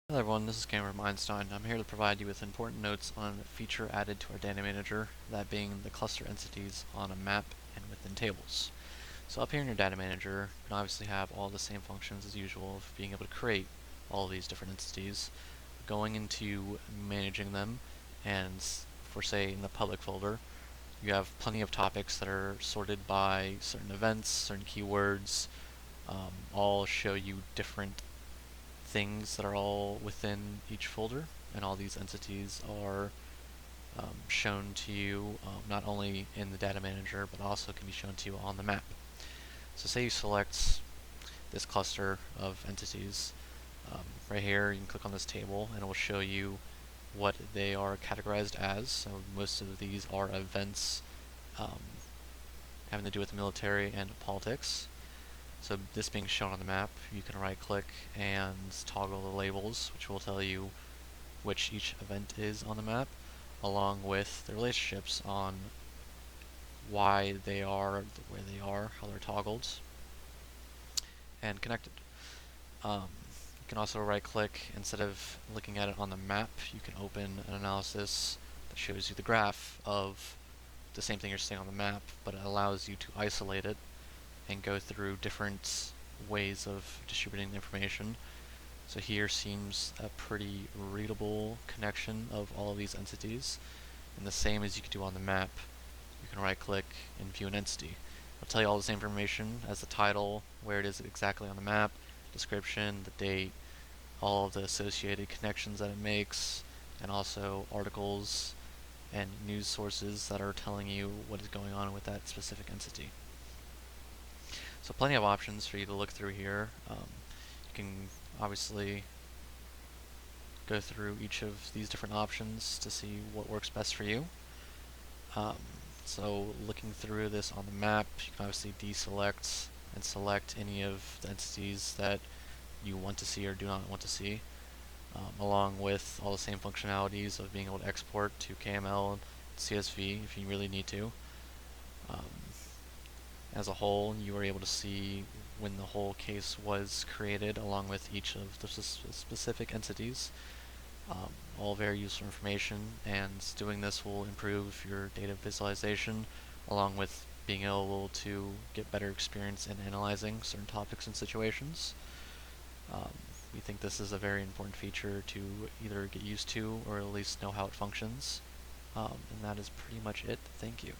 Hello everyone, this is Cameron from I-nstein. I'm here to provide you with important notes on a feature added to our data manager, that being the cluster entities on a map and within tables. So up here in your data manager, you can obviously have all the same functions as usual of being able to create all of these different entities, going into managing them, and for say in the public folder, you have plenty of topics that are sorted by certain events, certain keywords, all show you different things that are all within each folder, and all these entities are shown to you not only in the data manager but also can be shown to you on the map. So say you select this cluster of entities right here, you can click on this table and it will show you what they are categorized as. So most of these are events having to do with the military and politics. So this being shown on the map, you can right click and toggle the labels, which will tell you which each event is on the map, along with the relationships on why they are the way they are, how they're toggled, and connected. You can also right click, instead of looking at it on the map, you can open an analysis that shows you the graph of the same thing you're seeing on the map, but it allows you to isolate it and go through different ways of distributing the information. So here seems a pretty readable connection of all of these entities, and the same as you can do on the map. You can right click and view an entity. It'll tell you all the same information as the title, where it is exactly on the map, description, the date, all of the associated connections that it makes, and also articles and news sources that are telling you what is going on with that specific entity. So plenty of options for you to look through here. You can obviously go through each of these different options to see what works best for you. So looking through this on the map, you can obviously deselect and select any of the entities that you want to see or do not want to see, along with all the same functionalities of being able to export to KML and CSV if you really need to. As a whole, you were able to see when the whole case was created along with each of the specific entities. All very useful information, and doing this will improve your data visualization along with being able to get better experience in analyzing certain topics and situations. We think this is a very important feature to either get used to or at least know how it functions. And that is pretty much it. Thank you.